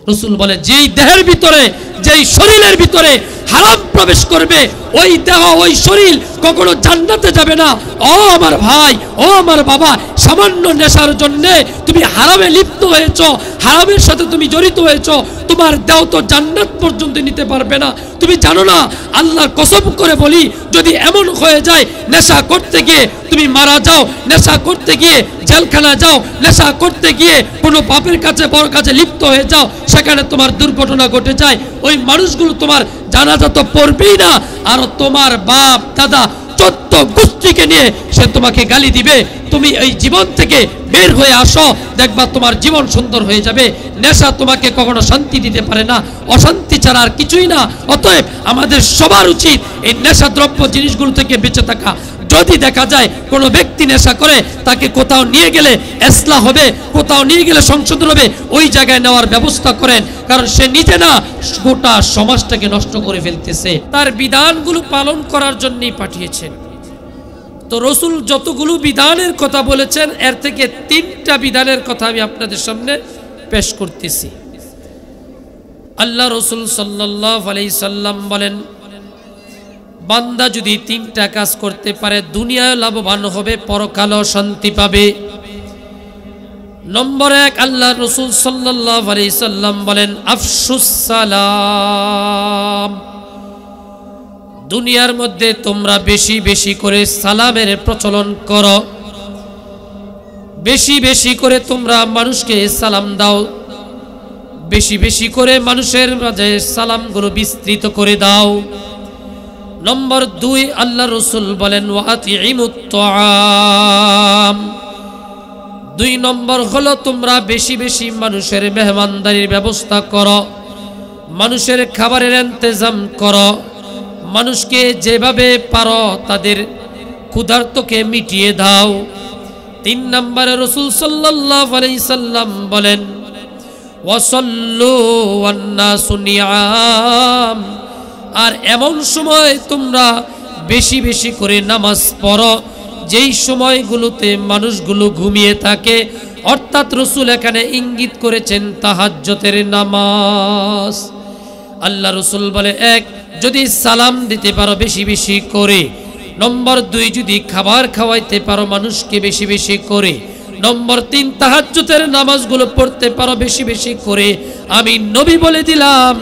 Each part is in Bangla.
রাসূল বলে যেই দেহের ভিতরে যেই শরীরের ভিতরে হারাম প্রবেশ করবে ওই দেহ ওই শরীর কখনো জান্নাতে যাবে না। ও আমার ভাই, ও আমার বাবা, সামান্য নেশার জন্য তুমি হারামে লিপ্ত হয়েছো, হারামের সাথে তুমি জড়িত হয়েছো, তোমার দেহ তো জান্নাত পর্যন্ত নিতে পারবে না। তুমি জানো না, আল্লাহর কসম করে বলি, যদি এমন হয়ে যায় নেশা করতে গিয়ে তুমি মারা যাও, নেশা করতে গিয়ে জেলখানা যাও, নেশা করতে গিয়ে কোনো পাপের কাছে বড় কাছে লিপ্ত হয়ে যাও, সেখানে তোমার দুর্ঘটনা ঘটে যায়, ওই মানুষগুলো তোমার জানাজা তো পড়বেই না, আর তোমার বাপ দাদা 14 গোষ্ঠীকে নিয়ে সে তোমাকে গালি দিবে। তুমি এই জীবন থেকে বের হয়ে আসো, দেখবা তোমার জীবন সুন্দর হয়ে যাবে। নেশা তোমাকে কখনো শান্তি দিতে পারে না, অশান্তি ছাড়া আর কিছুই না। অতএব আমাদের সবার উচিত এই নেশা দ্রব্য জিনিসগুলো থেকে বেঁচে থাকা। যদি দেখা যায় কোনো ব্যক্তি নেশা করে, তাকে কোথাও নিয়ে গেলে ইসলাহ হবে, কোথাও নিয়ে গেলে সংশোধন হবে, ওই জায়গায় নেওয়ার ব্যবস্থা করেন, কারণ সে নিজে না গোটা সমাজটাকে নষ্ট করে ফেলতেছে। তার বিধানগুলো পালন করার জন্যই পাঠিয়েছেন। তো রাসূল যতগুলো বিধানের কথা বলেছেন, এর থেকে 3টা বিধানের কথা আমি আপনাদের সামনে পেশ করতেছি। আল্লাহ রাসূল সাল্লাল্লাহু আলাইহি সাল্লাম বলেন, বান্দা যদি 3টা কাজ করতে পারে দুনিয়ায় লাভবান হবে, পরকালেও শান্তি পাবে। নম্বর 1, আল্লাহ রাসূল সাল্লাল্লাহু আলাইহি সাল্লাম বলেন, আফশুস সালাম। দুনিয়ার মধ্যে তোমরা বেশি বেশি করে সালামের প্রচলন করো, বেশি বেশি করে তোমরা মানুষকে সালাম দাও, বেশি বেশি করে মানুষের মাঝে সালামগুলো বিস্তৃত করে দাও। নম্বর 2, আল্লাহ রাসূল বলেন, ওয়াতিইমুত তাআম। 2 নম্বর হলো তোমরা বেশি বেশি মানুষের মেহমানদারির ব্যবস্থা করো, মানুষের খাবারের ইন্তজাম করো, মানুষকে যেভাবে পারো তাদের ক্ষুধার্তকে মিটিয়ে দাও। 3 নম্বরে রাসূল সাল্লাল্লাহু আলাইহি সাল্লাম বলেন, ওয়াসাল্লু ওয়ান নাসু নিয়াম। আর এমন সময় তোমরা বেশি বেশি করে নামাজ পড়ো যেই সময়গুলোতে মানুষগুলো ঘুমিয়ে থাকে, অর্থাৎ রাসূল এখানে ইঙ্গিত করেছেন তাহাজ্জুদের নামাজ। আল্লাহ রাসূল বলে, 1, যদি সালাম দিতে পারো বেশি বেশি করে। নম্বর 2, যদি খাবার খাওয়াইতে পারো মানুষকে বেশি বেশি করে। নম্বর 3, তাহাজ্জুদের নামাজগুলো পড়তে পারো বেশি বেশি করে। আমি নবী বলে দিলাম,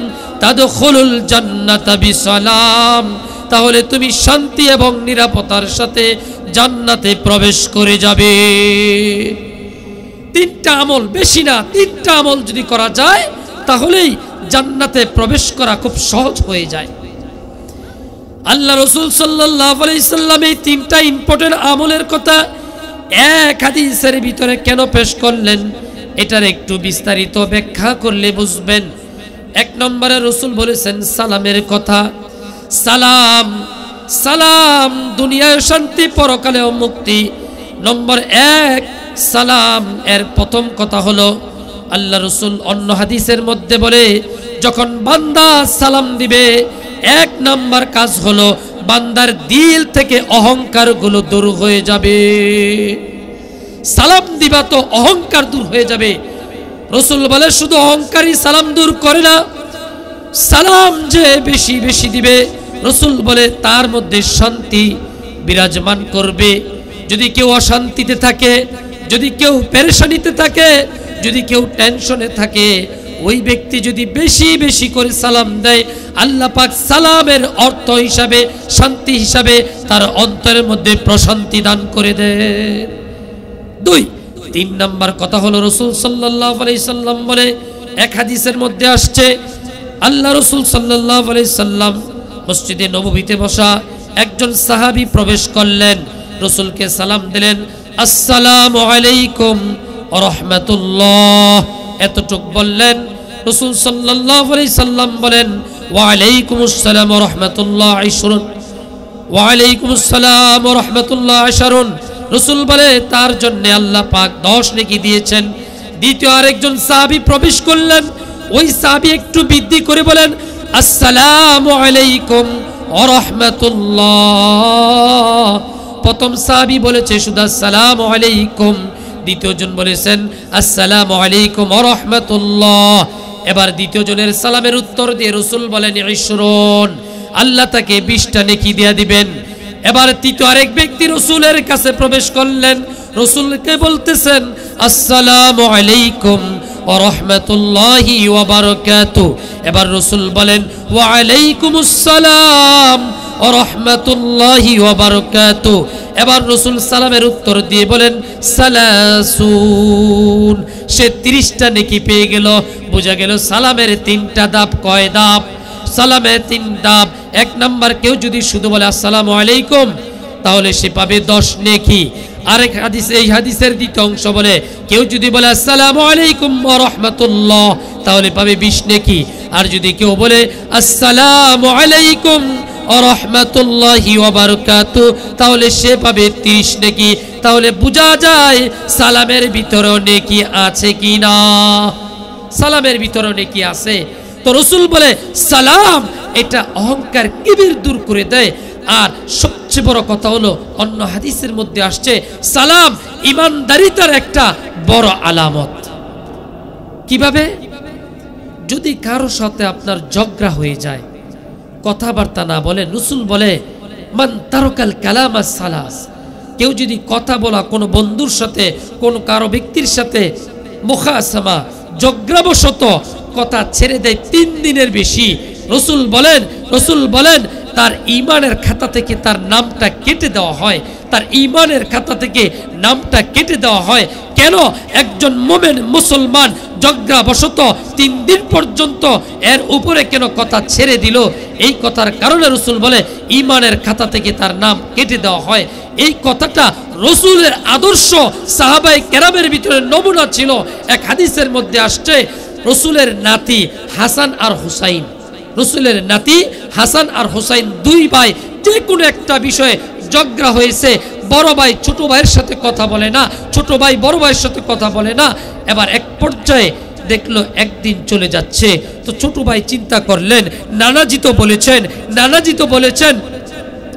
তাদখুলুল জান্নাতা বিসালাম। তাহলে তুমি শান্তি এবং নিরাপত্তার সাথে জান্নাতে প্রবেশ করে যাবে। 3টা আমল, বেশি না, 3টা আমল যদি করা যায় তাহলেই জান্নাতে প্রবেশ করা খুব সহজ হয়ে যায়। আল্লাহ রাসূল সাল্লাল্লাহু আলাইহি সাল্লাম এই 3টা ইম্পর্টেন্ট আমলের কথা এক হাদিসের ভিতরে কেন পেশ করলেন, এটার একটু বিস্তারিত ব্যাখ্যা করলে বুঝবেন। 1 নম্বরে রাসূল বলেছেন সালামের কথা। সালাম, সালাম দুনিয়ায় শান্তি, পরকালেও মুক্তি। নম্বর 1, সালাম এর প্রথম কথা হলো, আল্লাহ রাসূল অন্য হাদিসের মধ্যে বলে, যখন বান্দা সালাম দিবে 1 নম্বর কাজ হলো বান্দার দিল থেকে অহংকার গুলো দূর হয়ে যাবে। সালাম দিবা তো অহংকার দূর হয়ে যাবে। রাসূল বলে, শুধু অহংকারই সালাম দূর করে না, সালাম যে বেশি বেশি দিবে, রাসূল বলে তার মধ্যে শান্তি বিরাজমান করবে। যদি কেউ অশান্তিতে থাকে, যদি কেউ পেরেশানিতে থাকে, যদি কেউ টেনশনে থাকে, ওই ব্যক্তি যদি বেশি বেশি করে সালাম দেয়, আল্লাহ পাক সালামের অর্থ হিসাবে, শান্তি হিসাবে তার অন্তরের মধ্যে প্রশান্তি দান করে দেয়। 2, 3 নম্বর কথা হলো, রাসূল সাল্লাল্লাহু আলাইহি সাল্লাম বলে, এক হাদিসের মধ্যে আসছে, আল্লাহ রাসূল সাল্লাল্লাহু আলাইহি সাল্লাম মসজিদে নববীতে বসা একজন সাহাবী প্রবেশ করলেন, রাসূলকে সালাম দিলেন, আসসালামু আলাইকুম ওয়া রাহমাতুল্লাহ, এতটুক বললেন। রাসূল সাল্লাল্লাহু আলাইহি সাল্লাম বলেন, ওয়া আলাইকুমুস সালাম ওয়া রাহমাতুল্লাহ আশরুন, ওয়া আলাইকুমুস সালাম ওয়া রাহমাতুল্লাহ আশরুন। রাসূল বলে তার জন্য আল্লাহ পাক 10 নেকি দিয়েছেন। দ্বিতীয় আরেকজন সাহাবী প্রবেশ করলেন, ওই সাহাবী একটু বৃদ্ধি করে বলেন, আসসালামু আলাইকুম ওয়া রাহমাতুল্লাহ। প্রথম সাহাবী বলেছে শুধু আসসালামু আলাইকুম, দ্বিতীয়জন বলেছেন আসসালামু আলাইকুম ওয়া রাহমাতুল্লাহ। এবার দ্বিতীয় জনের সালামের উত্তর দিয়ে রাসূল বলেন ইশরুন, আল্লাহ তাকে 20টা নেকি দিয়ে দিবেন। এবার তৃতীয় আরেক ব্যক্তি রাসূলের কাছে প্রবেশ করলেন, রাসূলকে বলতেছেন আসসালামু আলাইকুম ওয়া রাহমাতুল্লাহি ওয়া বারাকাতুহু। এবার রাসূল বলেন ওয়া আলাইকুমুস সালাম ওয়া রাহমাতুল্লাহি ওয়া বারাকাতুহু। এবার রাসূল সালামের উত্তর দিয়ে বলেন সালাসুন, সে 30টা নেকি পেয়ে গেল। বোঝা গেল সালামের 3টা ধাপ। কয় ধাপ? সালামের 3 ধাপ। 1 নাম্বার, কেউ যদি শুধু বলে আসসালামু আলাইকুম তাহলে সে পাবে 10 নেকি। আরেক হাদিস, এই হাদিসের দ্বিতীয় অংশ বলে কেউ যদি বলে আসসালামু আলাইকুম ওয়া রাহমাতুল্লাহ তাহলে পাবে 20 নেকি। আর যদি কেউ বলে আসসালামু আলাইকুম ওয়া রাহমাতুল্লাহি ওয়া বারাকাতুহু তাহলে সে পাবে 30 নেকি। তাহলে বোঝা যায় সালামের ভিতরে নেকি আছে কি না। সালামের ভিতরে নেকি আছে। তো রাসূল বলে সালাম এটা অহংকার কিবির দূর করে দেয়। আর সবচেয়ে বড় কথা হলো অন্য হাদিসের মধ্যে আসছে সালাম ঈমানদারিতার একটা বড় আলামত। কিভাবে? যদি কারো সাথে আপনার ঝগড়া হয়ে যায়, কথাবার্তা না বলে, রাসূল বলে মান তারাকাল কালামা সালাস, কেউ যদি কথা বলা কোনো বন্ধুর সাথে কোনো কারো ব্যক্তির সাথে মুখাসামা ঝগড়াবশত কথা ছেড়ে দেয় 3 দিনের বেশি, রাসূল বলেন তার ঈমানের খাতা থেকে তার নামটা কেটে দেওয়া হয়। তার ঈমানের খাতা থেকে নামটা কেটে দেওয়া হয়। কেন? একজন মুমিন মুসলমান ঝগড়াবশত 3 দিন পর্যন্ত এর উপরে কেন কথা ছেড়ে দিল? এই কথার কারণে রাসূল বলে ঈমানের খাতা থেকে তার নাম কেটে দেওয়া হয়। এই কথাটা রাসূলের আদর্শ সাহাবায়ে কেরামের ভিতরে নমুনা ছিল। এক হাদিসের মধ্যে আসছে রাসূলের নাতি হাসান আর হুসাইন, রাসূলের নাতি হাসান আর হুসাইন 2 ভাই যে কোনো একটা বিষয়ে ঝগড়া হয়েছে। বড় ভাই ছোট ভাইয়ের সাথে কথা বলে না, ছোট ভাই বড় ভাইয়ের সাথে কথা বলে না। এবার এক পর্যায়ে দেখলো একদিন চলে যাচ্ছে, তো ছোট ভাই চিন্তা করলেন নানাজি তো বলেছেন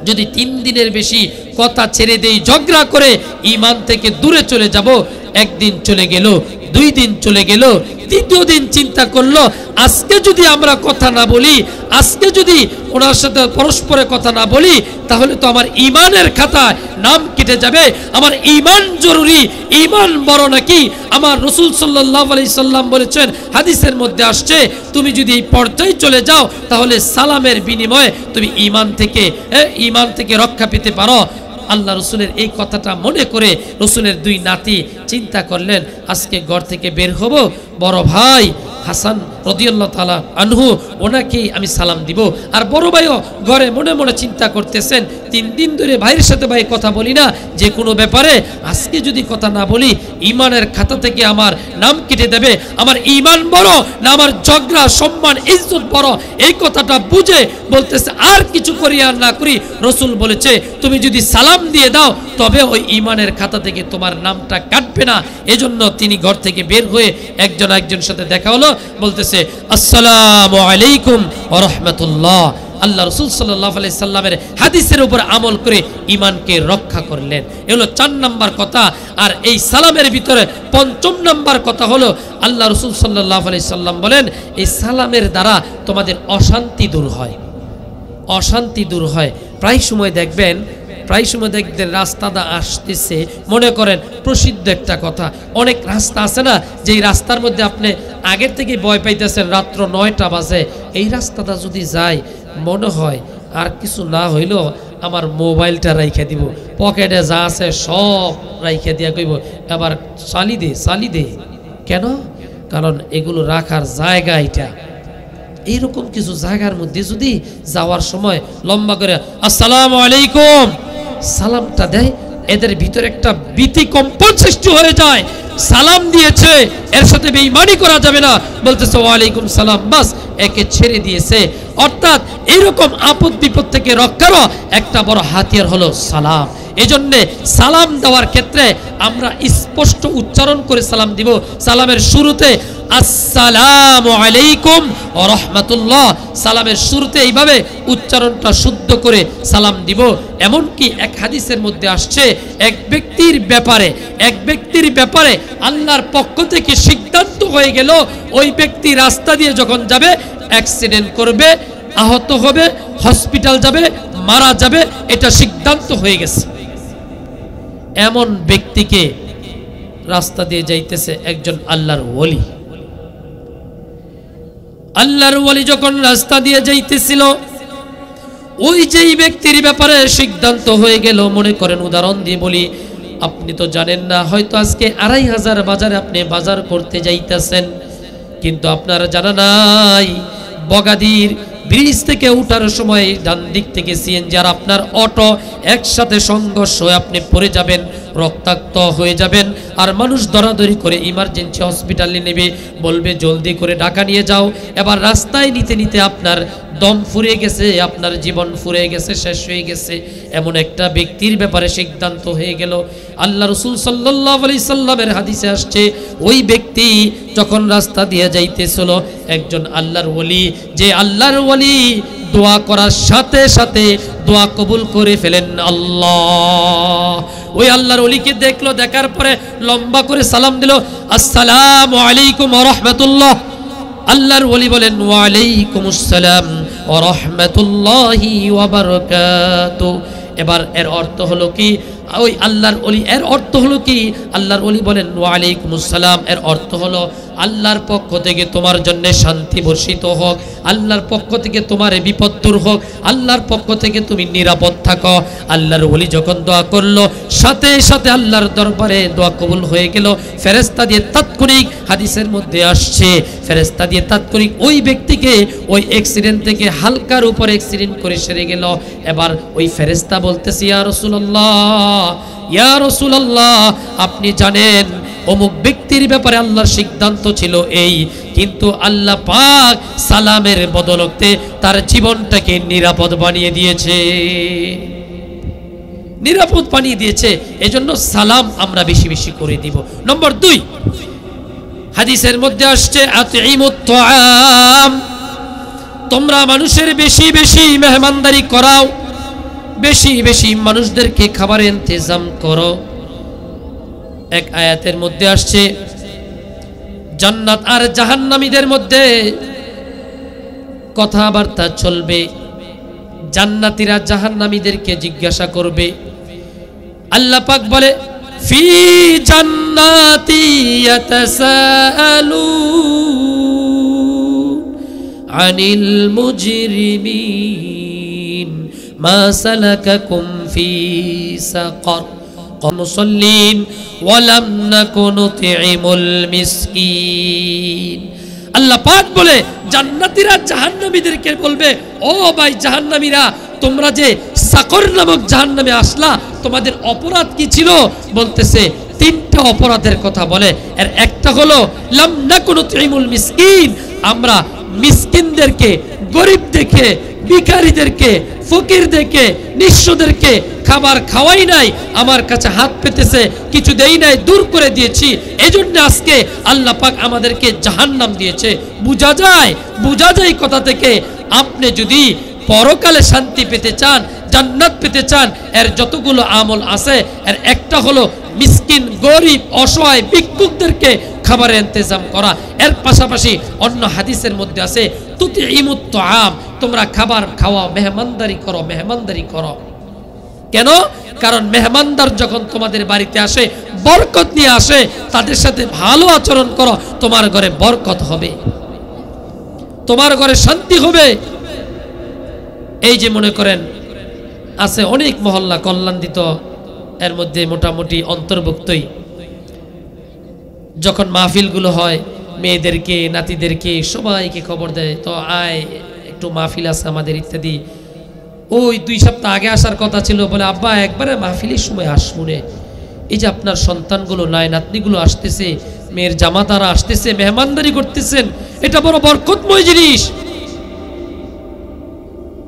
যদি 3 দিনের বেশি কথা ছেড়ে দেই, ঝগড়া করে ঈমান থেকে দূরে চলে যাব। একদিন চলে গেল, 2 দিন চলে গেল, 3য় দিন চিন্তা করলো আজকে যদি আমরা কথা না বলি, আজকে যদি ওনার সাথে পরস্পরে কথা না বলি তাহলে তো আমার ঈমানের খাতায় নাম কেটে যাবে। আমার ঈমান জরুরি, ঈমান বড় নাকি? আমার রাসূল সাল্লাল্লাহু আলাইহি সাল্লাম বলেছেন, হাদিসের মধ্যে আসছে তুমি যদি এই পর্যায়ে চলে যাও তাহলে সালামের বিনিময়ে তুমি ঈমান থেকে রক্ষা পেতে পারো। আল্লাহ রসুলের এই কথাটা মনে করে রসুলের 2 নাতি চিন্তা করলেন আজকে ঘর থেকে বের হব, বড় ভাই হাসান রাদিয়াল্লাহু তাআলা আনহু ওনাকেই আমি সালাম দিব। আর বড় ভাইও ঘরে মনে মনে চিন্তা করতেছেন 3 দিন ধরে ভাইয়ের সাথে ভাই কথা বলি না, যে কোনো ব্যাপারে আজকে যদি কথা না বলি ঈমানের খাতা থেকে আমার নাম কেটে দেবে। আমার ঈমান বড় না আমার ঝগড়া সম্মান ইজ্জত বড়? এই কথাটা বুঝে বলতেছে আর কিছু করি আর না করি, রাসূল বলেছে তুমি যদি সালাম দিয়ে দাও তবে ওই ঈমানের খাতা থেকে তোমার নামটা কাটবে না। এজন্য তিনি ঘর থেকে বের হয়ে একজন আরেকজনের সাথে দেখা হলো, বলতেছে আসসালামু আলাইকুম ওয়া রাহমাতুল্লাহ। আল্লাহ রাসূল সাল্লাল্লাহু আলাইহি সাল্লামের হাদিসের উপর আমল করে ঈমানকে রক্ষা করলেন। এ হলো 4 নাম্বার কথা। আর এই সালামের ভিতরে 5ম নাম্বার কথা হলো আল্লাহ রাসূল সাল্লাল্লাহু আলাইহি সাল্লাম বলেন এই সালামের দ্বারা তোমাদের অশান্তি দূর হয়। অশান্তি দূর হয়। প্রায় সময় দেখবেন রাস্তাটা আসতেছে, মনে করেন প্রসিদ্ধ একটা কথা, অনেক রাস্তা আছে না যেই রাস্তার মধ্যে আপনি আগের থেকে ভয় পাইতেছেন, রাত্র 9টা বাজে, এই রাস্তাটা যদি যায় মনে হয় আর কিছু না হইলেও আমার মোবাইলটা রাইখা দিব, পকেটে যা আছে সব রাইখা দিয়া কইব এবার চালি দে। কেন? কারণ এগুলো রাখার জায়গা এটা। এইরকম কিছু জায়গার মধ্যে যদি যাওয়ার সময় লম্বা করে আসসালামু আলাইকুম সালামটা দেয়, এদের ভিতরে একটা ভীতিকম্পন সৃষ্টি হয়ে যায়। সালাম দিয়েছে, এর সাথে বেঈমানি করা যাবে না, বলতেছে ওয়ালাইকুম সালাম, বাস একে ছেড়ে দিয়েছে। অর্থাৎ এইরকম আপদ বিপদ থেকে রক্ষারও একটা বড় হাতিয়ার হলো সালাম। এজন্য সালাম দেওয়ার ক্ষেত্রে আমরা স্পষ্ট উচ্চারণ করে সালাম দিব। সালামের শুরুতে আসসালামু আলাইকুম ওয়া রাহমাতুল্লাহ, সালামের শুরুতে এইভাবে উচ্চারণটা শুদ্ধ করে সালাম দিব। এমনকি এক হাদিসের মধ্যে আসছে এক ব্যক্তির ব্যাপারে আল্লাহর পক্ষ থেকে সিদ্ধান্ত হয়ে গেল, ওই ব্যক্তি রাস্তা দিয়ে যখন যাবে অ্যাক্সিডেন্ট করবে, আহত হবে, হসপিটাল যাবে, মারা যাবে, এটা সিদ্ধান্ত হয়ে গেছে। এমন ব্যক্তিকে রাস্তা দিয়ে যাইতেছে একজন আল্লাহর ওলি যখন রাস্তা দিয়ে যাইতেছিল, ওই যেই ব্যক্তির ব্যাপারে সিদ্ধান্ত হয়ে গেল, মনে করেন উদাহরণ দিয়ে বলি, আপনি তো জানেন না, হয়তো আজকে 2500 বাজারে আপনি বাজার করতে যাইতেছেন, কিন্তু আপনার জানা নাই বগাদির ব্রিজ থেকে উঠার সময় ডান দিক থেকে সিএনজি আর আপনার অটো একসাথে সংঘর্ষ হয়ে আপনি পড়ে যাবেন, রক্তাক্ত হয়ে যাবেন, আর মানুষ দরাদরি করে ইমার্জেন্সি হসপিটালে নেবে, বলবে জলদি করে ঢাকা নিয়ে যাও। এবার রাস্তায় নিতে নিতে আপনার দম ফুরিয়ে গেছে, আপনার জীবন ফুরিয়ে গেছে, শেষ হয়ে গেছে। এমন একটা ব্যক্তির ব্যাপারে সিদ্ধান্ত হয়ে গেল। আল্লাহ রাসূল সাল্লাল্লাহু আলাইহি সাল্লামের হাদিসে আসছে, ওই ব্যক্তি যখন রাস্তা দিয়ে যাইতেছিল, একজন আল্লাহর ওলি, যে আল্লাহর ওলি দোয়া করার সাথে সাথে দোয়া কবুল করে ফেলেন আল্লাহ। ওই আল্লাহর ওলিকে দেখলো, দেখার পরে লম্বা করে সালাম দিল, আসসালামু আলাইকুম ওয়া রাহমাতুল্লাহ। আল্লাহর ওলি বলেন, ওয়া আলাইকুমুস সালাম ওয়া রাহমাতুল্লাহি ওয়া বারাকাতুহু। এবার এর অর্থ হলো কি, ওই আল্লাহর ওলি, এর অর্থ হলো কি, আল্লাহর ওলি বলেন ওয়া আলাইকুমুস সালাম, এর অর্থ হলো আল্লাহর পক্ষ থেকে তোমার জন্য শান্তি বর্ষিত হোক, আল্লাহর পক্ষ থেকে তোমার বিপদ দূর হোক, আল্লাহর পক্ষ থেকে তুমি নিরাপদ থাকো। আল্লাহর ওলি যখন দোয়া করলো, সাথে সাথে আল্লাহর দরবারে দোয়া কবুল হয়ে গেল। ফেরেশতা দিয়ে তাৎক্ষণিক, হাদিসের মধ্যে আসছে, ফেরেশতা দিয়ে তাৎক্ষণিক ওই ব্যক্তিকে ওই অ্যাক্সিডেন্ট থেকে হালকার উপর অ্যাক্সিডেন্ট করে সেরে গেল। এবার ওই ফেরেশতা বলতেছে, ইয়া রাসূলুল্লাহ, ইয়া রাসূলুল্লাহ, আপনি জানেন অমুক ব্যক্তির ব্যাপারে আল্লাহর সিদ্ধান্ত ছিল এই, কিন্তু আল্লাহ পাক সালামের বদলতে তার জীবনটাকে নিরাপদ বানিয়ে দিয়েছে, নিরাপদ বানিয়ে দিয়েছে। এজন্য সালাম আমরা বেশি বেশি করে দিব। নম্বর 2, হাদিসের মধ্যে আসছে, আতঈমুত তাআম, তোমরা মানুষের বেশি বেশি মেহমানদারি করাও, বেশি বেশি মানুষদেরকে খাবারের ইন্তজাম করো। এক আয়াতের মধ্যে আসছে, জান্নাত আর জাহান্নামীদের মধ্যে কথাবার্তা চলবে। জান্নাতীরা জাহান্নামীদেরকে জিজ্ঞাসা করবে। আল্লাহ পাক বলে, ফি জান্নাতি ইয়াতাসাআলুন আনিল মুজরিমিন মা সালাকাকুম ফি সাকার মুসাল্লিন ওয়ালাম নাকুন নুতঈমুল মিসকিন। আল্লাহ পাক বলে, জান্নাতীরা জাহান্নামীদেরকে বলবে, ও ভাই জাহান্নামীরা, তোমরা যে সাকর নামক জাহান্নামে আসলা, তোমাদের অপরাধ কি ছিল? বলতেছে 3টা অপরাধের কথা বলে। এর একটা হলো লাম নাকুন নুতঈমুল মিসকিন, আমরা মিসকিনদেরকে, গরিবদেরকে, ভিখারীদেরকে, ফকিরদেরকে, নিঃস্বদেরকে খাবার খাওয়াই নাই, আমার কাছে হাত পেতেছে, কিছু দেই নাই, দূর করে দিয়েছি, এজন্য আজকে আল্লাহ পাক আমাদেরকে জাহান্নাম দিয়েছে। বোঝা যায় কথা থেকে, আপনি যদি পরকালে শান্তি পেতে চান, জান্নাত পেতে চান, এর যতগুলো আমল আছে, এর একটা হলো মিসকিন, গরিব, অসহায়, ভিক্ষুকদেরকে খাবারের ইন্তজাম করা। এর পাশাপাশি অন্য হাদিসের মধ্যে আছে, তুতঈমুত তাআম, তোমরা খাবার খাওয়াও, মেহমানদারি করো। কেন? কারণ মেহমানদার যখন তোমাদের বাড়িতে আসে, বরকত নিয়ে আসে, তাদের সাথে ভালো আচরণ করো, তোমার ঘরে বরকত হবে, তোমার ঘরে শান্তি হবে। এই যে মনে করেন আছে অনেক মহল্লা কল্যাণদিত, এর মধ্যে মোটামুটি অন্তর্ভুক্তই, যখন মাহফিলগুলো হয়, মেয়েদেরকে, নাতিদেরকে সবাইকে খবর দেয়, তো আয় একটু মাহফিল আছে আমাদের ইত্যাদি। ওই 2 সপ্তাহ আগে আসার কথা ছিল, বলে আব্বা একবারে মাহফিলের সময় আসবুনে, এই যে আপনার সন্তানগুলো, নাই নাতনিগুলো আসতেছে, মেয়ের জামাতারা আসতেছে, মেহমানদারি করতেছেন, এটা বড় বরকতময় জিনিস,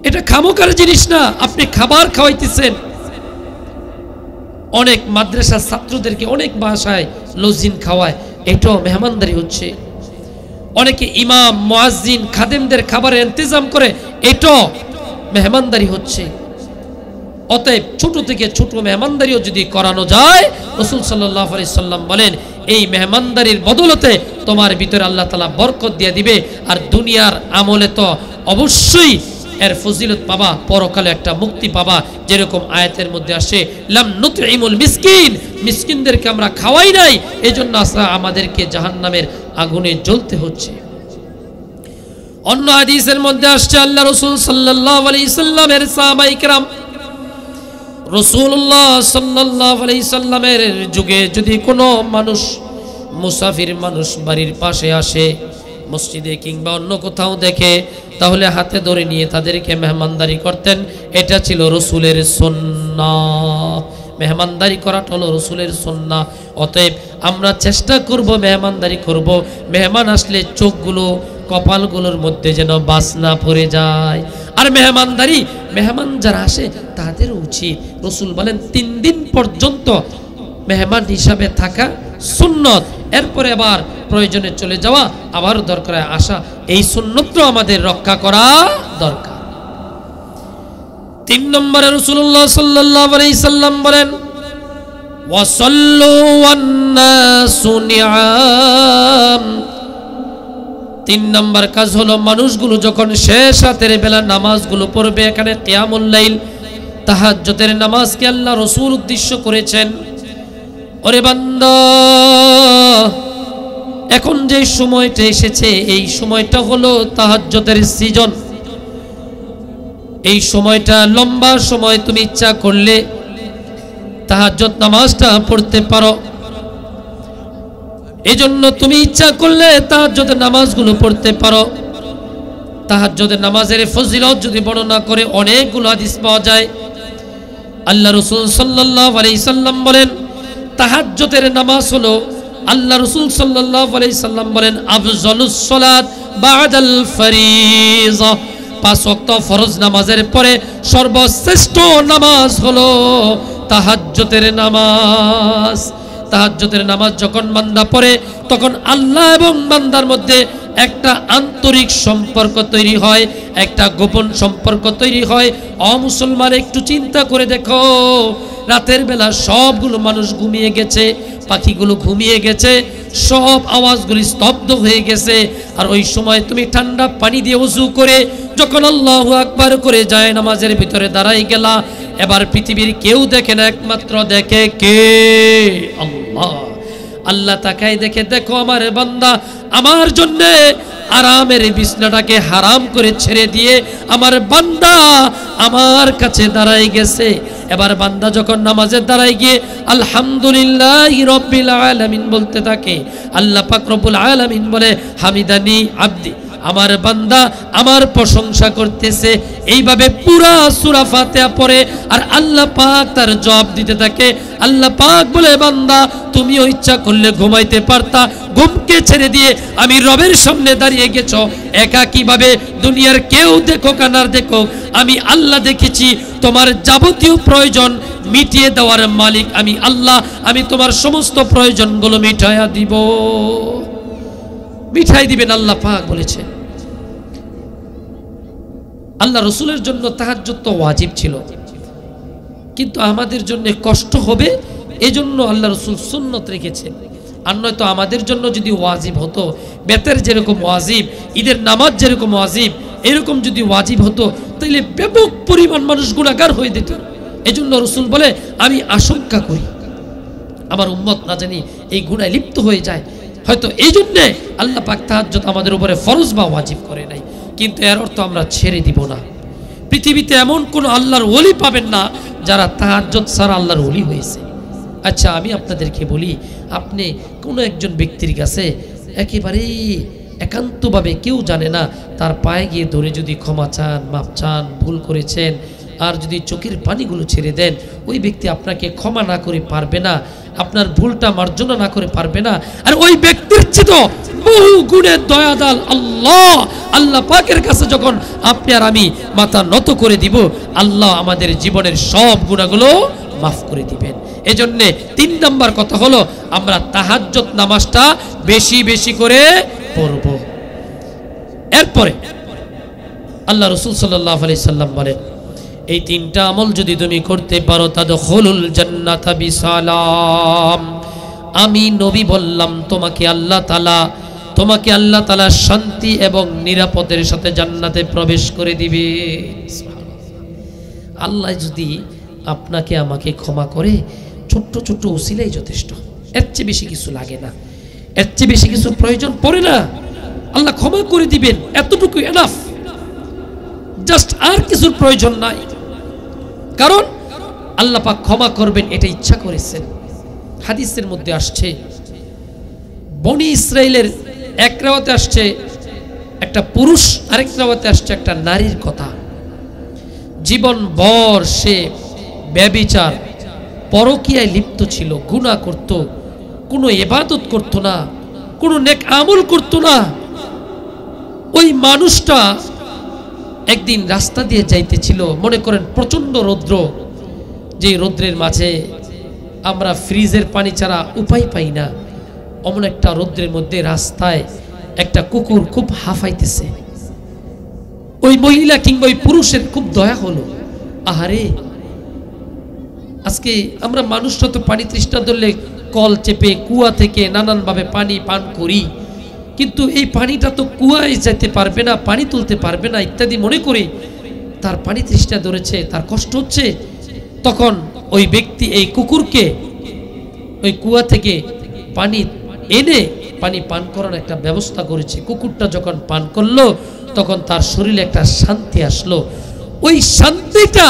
এটা খামোকার জিনিস না, আপনি খাবার খাওয়াইতেছেন। অনেক মাদ্রাসার ছাত্রদেরকে অনেক বাসায় লজিন খাওয়ায়, এটাও মেহমানদারি হচ্ছে। অনেকে ইমাম মুয়াজ্জিন খাদেমদের খাবারের ইন্তজাম করে, এটাও মেহমানদারি হচ্ছে। অতএব ছোট থেকে ছোট মেহমানদারিও যদি করানো যায়, রাসূল সাল্লাল্লাহু আলাইহি সাল্লাম বলেন এই মেহমানদারির বদলতে তোমার ভিতরে আল্লাহ তাআলা বরকত দিয়ে দিবে। আর দুনিয়ার আমলে তো অবশ্যই এর ফজিলত পাবা, পরকালে একটা মুক্তি পাবা। যেরকম আয়াতের মধ্যে আসে, লাম নুতইমুল মিসকিন, মিসকিনদেরকে আমরা খাওয়াই নাই, এজন্য আসলে আমাদেরকে জাহান্নামের আগুনে জ্বলতে হচ্ছে। অন্য হাদিসের মধ্যে আসছে আল্লাহ রাসূল সাল্লাল্লাহু আলাইহি সাল্লামের সাহাবায়ে কেরাম, রাসূলুল্লাহ সাল্লাল্লাহু আলাইহি সাল্লামের যুগে যদি কোনো মানুষ, মুসাফির মানুষ বাড়ির পাশে আসে, মসজিদে কিংবা অন্য কোথাও দেখে, তাহলে হাতে ধরে নিয়ে তাদেরকে মেহমানদারি করতেন। এটা ছিল রাসূলের সুন্নাহ। মেহমানদারি করাটা হলো রাসূলের সুন্নাহ। অতএব আমরা চেষ্টা করব মেহমানদারি করব, মেহমান আসলে চোখগুলো কপালগুলোর মধ্যে যেন বাসনা পড়ে যায়। আর মেহমানদারি, মেহমান যারা আসে তাদের উচিত, রাসূল বলেন 3 দিন পর্যন্ত মেহমান হিসাবে থাকা সুন্নত, এরপরে আবার প্রয়োজনে চলে যাওয়া, আবার দরকার আসা, এই সুন্নতটা আমাদের রক্ষা করা দরকার। 3 নম্বরে রাসূলুল্লাহ সাল্লাল্লাহু আলাইহি সাল্লাম বলেন, ওয়াসাল্লু ওয়ান নাসু নিআম। 3 নম্বর কাজ হলো মানুষগুলো যখন শেষ রাতের বেলা নামাজগুলো পড়বে, এখানে কিয়ামুল লাইল তাহাজ্জুদের নামাজকে আল্লাহ রাসূল উদ্দেশ্য করেছেন। ওরে বান্দা, এখন যে সময়টা এসেছে এই সময়টা হলো তাহাজ্জুদের সিজন। এই সময়টা লম্বা সময়, তুমি ইচ্ছা করলে তাহাজ্জুদ নামাজটা পড়তে পারো। এজন্য তুমি ইচ্ছা করলে তাহাজ্জুদের নামাজগুলো পড়তে পারো। তাহাজ্জুদের নামাজের ফজিলত যদি বর্ণনা করে অনেকগুলো হাদিস পাওয়া যায়। আল্লাহ রাসূল সাল্লাল্লাহু আলাইহি সাল্লাম বলেন, তাহাজ্জুদের নামাজ হলো, আল্লাহ রাসূল সাল্লাল্লাহু আলাইহি সাল্লাম বলেন, আফজালুস সালাত বাদাল ফরিজা। 5 ওয়াক্ত ফরজ নামাজের পরে সর্বশ্রেষ্ঠ নামাজ হলো তাহাজ্জুদের নামাজ। তাহাজ্জুদের নামাজ যখন বান্দা পড়ে, তখন আল্লাহ এবং বান্দার মধ্যে একটা আন্তরিক সম্পর্ক তৈরি হয়, একটা গোপন সম্পর্ক তৈরি হয়। অমুসলমান একটু চিন্তা করে দেখো, রাতের বেলা সবগুলো মানুষ ঘুমিয়ে গেছে, পাখিগুলো ঘুমিয়ে গেছে, সব আওয়াজগুলি স্তব্ধ হয়ে গেছে। আর ওই সময় তুমি ঠান্ডা পানি দিয়ে ওযু করে যখন আল্লাহু আকবার করে যায় নামাজের ভিতরে দাঁড়াই গেলা, এবার পৃথিবীর কেউ দেখে না, একমাত্র দেখে কে? আল্লাহ। আল্লাহ তাকাই দেখে, দেখো আমার বান্দা আমার জন্য আরামের বিছনাটাকে হারাম করে ছেড়ে দিয়ে আমার বান্দা আমার কাছে দাঁড়াই গেছে। এবার বান্দা যখন নামাজে দাঁড়াই গিয়ে আলহামদুলিল্লাহি রাব্বিল আলামিন বলতে থাকে, আল্লাহ পাক রব্বুল আলামিন বলে, হামিদানি আব্দি, আমার বান্দা আমার প্রশংসা করতেছে। এইভাবে পুরা সূরা ফাতিহা পড়ে আর আল্লাহ পাক তার জবাব দিতে থাকে। আল্লাহ পাক বলে, বান্দা তুমিও ইচ্ছা করলে ঘুমাইতে পারতা, ঘুমকে ছেড়ে দিয়ে আমি রবের সামনে দাঁড়িয়ে গেছো একাকীভাবে। দুনিয়ার কেউ দেখো কানার দেখো, আমি আল্লাহ দেখেছি। তোমার যাবতীয় প্রয়োজন মিটিয়ে দেওয়ার মালিক আমি আল্লাহ। আমি তোমার সমস্ত প্রয়োজনগুলো মিটাইয়া দিব, মিঠাই দিবেন আল্লাহ পাক বলেছেন। আল্লাহ রসুলের জন্য তাহাজ্জুদ তো ওয়াজিব ছিল, কিন্তু আমাদের জন্য কষ্ট হবে, এজন্য আল্লাহ রসুল সুন্নত রেখেছেন। আর নয়তো আমাদের জন্য যদি ওয়াজিব হতো, বেতের যেরকম ওয়াজিব, ঈদের নামাজ যেরকম ওয়াজিব, এরকম যদি ওয়াজিব হতো, তাহলে ব্যাপক পরিমাণ মানুষ গুনাহগার হয়ে যেত। এজন্য রসুল বলে, আমি আশঙ্কা করি আমার উম্মত না জানি এই গুনায় লিপ্ত হয়ে যায়। হয়তো এই জন্যে আল্লাহ পাক তাহাজ্জুদ আমাদের উপরে ফরজ বা ওয়াজিব করে নাই। কিন্তু এর অর্থ আমরা ছেড়ে দিব না। পৃথিবীতে এমন কোন আল্লাহর ওলি পাবেন না যারা তাহাজ্জুদ ছাড়া আল্লাহর ওলি হয়েছে। আচ্ছা, আমি আপনাদেরকে বলি, আপনি কোনো একজন ব্যক্তির কাছে একেবারেই একান্তভাবে কেউ জানে না, তার পায়ে গিয়ে ধরে যদি ক্ষমা চান, মাপ চান, ভুল করেছেন, আর যদি চোখের পানিগুলো ছেড়ে দেন, ওই ব্যক্তি আপনাকে ক্ষমা না করে পারবে না, আপনার ভুলটা মার্জনা না করে পারবে না। আর ওই ব্যক্তির চেয়ে বহু গুণে দয়াদাল আল্লাহ, আল্লাহ পাকের কাছে যখন আপনি আর আমি মাথা নত করে দিব, আল্লাহ আমাদের জীবনের সব গুনাহগুলো মাফ করে দিবেন। এজন্য 3 নম্বর কথা হলো আমরা তাহাজ্জুদ নামাজটা বেশি বেশি করে পড়ব। এরপরে আল্লাহ রাসূল সাল্লাল্লাহু আলাইহি সাল্লাম বলেন, এই 3টা আমল যদি তুমি করতে পারো তাদখুলুল জান্নাতা বিসালাম। আমি নবী বললাম তোমাকে আল্লাহ তাআলা শান্তি এবং নিরাপদের সাথে জান্নাতে প্রবেশ করে দিবে। আল্লাহ যদি আপনাকে আমাকে ক্ষমা করে, ছোট্ট ছোট্ট উসিলাই যথেষ্ট, এর চেয়ে বেশি কিছু লাগে না, এর চেয়ে বেশি কিছু প্রয়োজন পড়ে না। আল্লাহ ক্ষমা করে দিবেন, এতটুকু এনাফ, জাস্ট আর কিছুর প্রয়োজন নাই। কারণ আল্লাহ পাক ক্ষমা করবেন এটা ইচ্ছা করেছেন। হাদিসের মধ্যে আসছে, বনি ইসরাইলের এক রাওয়াতে আসছে একটা পুরুষ, আরেক রাওয়াতে আসছে একটা নারীর কথা। জীবন ভর সে ব্যভিচার, পরকীয়ায় লিপ্ত ছিল, গুনাহ করত, কোনো ইবাদত করত না, কোনো নেক আমল করত না। ওই মানুষটা একদিন রাস্তা দিয়ে যাইতেছিল, মনে করেন প্রচন্ড রৌদ্র, যে রৌদ্রের মাঝে আমরা ফ্রিজের পানি ছাড়া উপায় পাই না, অমন একটা রৌদ্রের মধ্যে রাস্তায় একটা কুকুর খুব হাঁফাইতেছে। ওই মহিলা কিংবা ওই পুরুষের খুব দয়া হলো, আহারে আজকে আমরা মানুষরা তো পানি তৃষ্ণা ধরলে কল চেপে কুয়া থেকে নানানভাবে পানি পান করি, কিন্তু এই পানিটা তো কুয়ায় যেতে পারবে না, পানি তুলতে পারবে না ইত্যাদি মনে করি। তার পানি তৃষ্ণা ধরেছে, তার কষ্ট হচ্ছে। তখন ওই ব্যক্তি এই কুকুরকে ওই কুয়া থেকে পানি এনে পানি পান করার একটা ব্যবস্থা করেছে। কুকুরটা যখন পান করলো তখন তার শরীরে একটা শান্তি আসলো। ওই শান্তিটা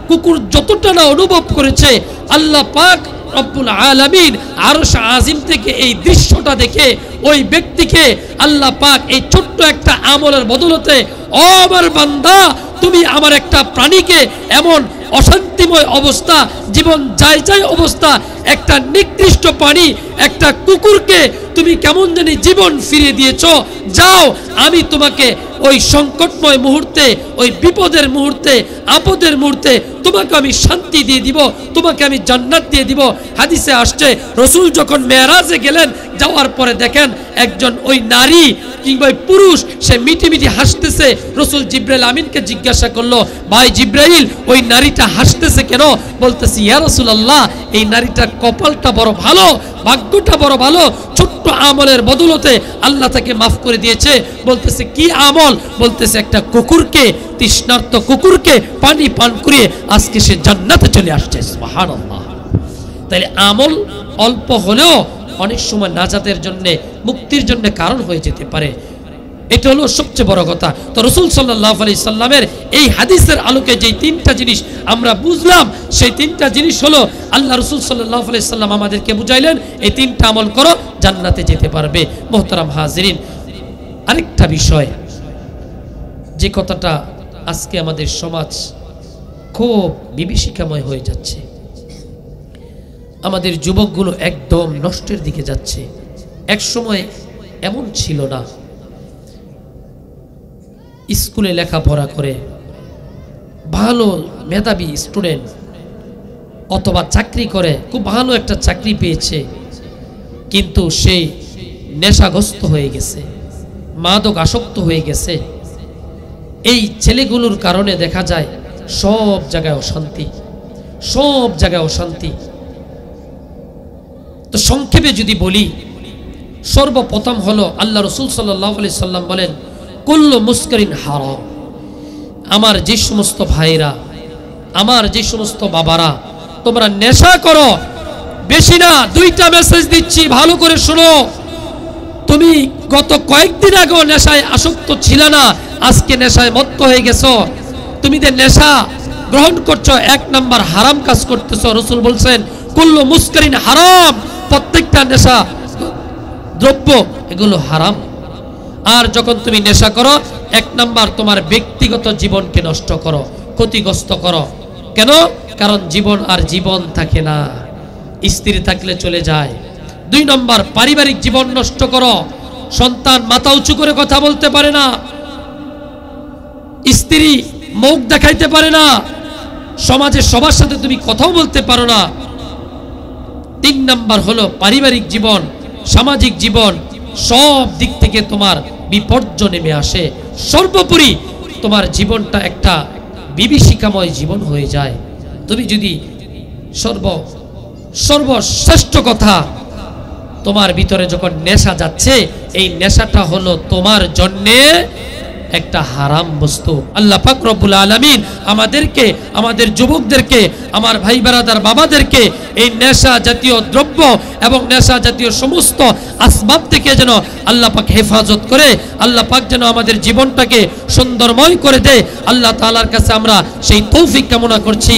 কুকুর যতটা না অনুভব করেছে, আল্লাহ পাক রব্বুল আলামিন আরশ আজিম থেকে এই দৃশ্যটা দেখে ওই ব্যক্তিকে আল্লাহ পাক এই ছোট্ট একটা আমলের বদলতে, ও আমার বান্দা, তুমি আমার একটা প্রাণীকে এমন অশান্তিময় অবস্থা, জীবন যায় যায় অবস্থা, একটা নিকৃষ্ট প্রাণী, একটা কুকুরকে তুমি কেমন জানি জীবন ফিরিয়ে দিয়েছো, যাও আমি তোমাকে ওই সংকটময় মুহূর্তে, ওই বিপদের মুহূর্তে, আপদের মুহূর্তে তোমাকে আমি শান্তি দিয়ে দিব, তোমাকে আমি জান্নাত দিয়ে দিব। হাদিসে আসছে রাসূল যখন মেরাজে গেলেন, যাওয়ার পরে দেখেন একজন ওই নারী কিংবা ওই পুরুষ সে মিটি মিটি হাসতেছে। রাসূল জিবরাইল আমিনকে জিজ্ঞাসা করলো, ভাই জিবরাইল, ওই নারীটা হাসতেছে কেন? বলতেছি, ইয়া রাসূলুল্লাহ, এই নারীটার কপালটা বড় ভালো, ভাগ্যটা বড় ভালো, ছোট্ট আমলের বদলতে আল্লাহ তাকে মাফ করে দিয়েছে। বলতেছে কি আমল? বলতেছে একটা কুকুরকে, তৃষ্ণার্ত কুকুরকে পানি পান করিয়ে আজকে সে জান্নাতে চলে আসছে। সুবহানাল্লাহ। তাইলে আমল অল্প হলেও অনেক সময় নাজাতের জন্য, মুক্তির জন্য কারণ হয়ে যেতে পারে। এটা হলো সবচেয়ে বড় কথা। তো রাসূল সাল্লাল্লাহু আলাইহি সাল্লামের এই হাদিসের আলোকে যে 3টা জিনিস আমরা বুঝলাম, সেই 3টা জিনিস হলো আল্লাহ রাসূল সাল্লাল্লাহু আলাইহি সাল্লাম আমাদেরকে বুঝাইলেন, এই 3টা আমল করো, জান্নাতে যেতে পারবে। মুহতারাম হাজিরিন, আরেকটা বিষয়, যে কথাটা আজকে আমাদের সমাজ খুব বিভীষিকাময় হয়ে যাচ্ছে, আমাদের যুবকগুলো একদম নষ্টের দিকে যাচ্ছে। এক সময় এমন ছিল না, স্কুলে লেখাপড়া করে ভালো মেধাবী স্টুডেন্ট অথবা চাকরি করে, খুব ভালো একটা চাকরি পেয়েছে, কিন্তু সে নেশাগ্রস্ত হয়ে গেছে, মাদক আসক্ত হয়ে গেছে। এই ছেলেগুলোর কারণে দেখা যায় সব জায়গায় অশান্তি, সব জায়গায় অশান্তি। তো সংক্ষেপে যদি বলি, সর্বপ্রথম হলো আল্লাহ রাসূল সাল্লাল্লাহু আলাইহি সাল্লাম বলেন, কুল্লু মুসকারিন হারাম। আমার যে সমস্ত ভাইরা, আমার যে সমস্ত বাবারা, তোমরা নেশা করো, বেশি না, 2টা মেসেজ দিচ্ছি, ভালো করে শোনো। তুমি গত কয়েকদিন আগেও নেশায় আসক্ত ছিল না, আজকে নেশায় মত্ত হয়ে গেছো। তুমি যে নেশা গ্রহণ করছো, 1 নাম্বার হারাম কাজ করতেছো। রাসূল বলছেন কুল্লু মুসকারিন হারাম, প্রত্যেকটা নেশা দ্রব্য এগুলো হারাম। আর যখন তুমি নেশা করো, 1 নাম্বার তোমার ব্যক্তিগত জীবনকে নষ্ট করো, ক্ষতিগ্রস্ত করো। কেন? কারণ জীবন আর জীবন থাকে না, স্ত্রী থাকলে চলে যায়। 2 নাম্বার পারিবারিক জীবন নষ্ট করো, সন্তান মাথা উঁচু করে কথা বলতে পারে না, স্ত্রী মুখ দেখাইতে পারে না, সমাজে সবার সাথে তুমি কথাও বলতে পারো না। 3 নাম্বার হলো পারিবারিক জীবন, সামাজিক জীবন, সব দিক থেকে তোমার বিপর্যয় নেমে আসে। সর্বোপরি তোমার জীবনটা একটা বিভীষিকাময় জীবন হয়ে যায়। তুমি যদি সর্বশ্রেষ্ঠ কথা, তোমার ভিতরে যখন নেশা যাচ্ছে, এই নেশাটা হলো তোমার জন্যে একটা হারাম বস্তু। আল্লাহ পাক রব্বুল আলামিন আমাদেরকে, আমাদের যুবকদেরকে, আমার ভাই ব্রাদার বাবাদেরকে এই নেশা জাতীয় দ্রব্য এবং নেশা জাতীয় সমস্ত আসবাব থেকে যেন আল্লাহ পাক হেফাজত করে, আল্লাহ পাক যেন আমাদের জীবনটাকে সুন্দরময় করে দেয়। আল্লাহ তাআলার কাছে আমরা সেই তৌফিক কামনা করছি।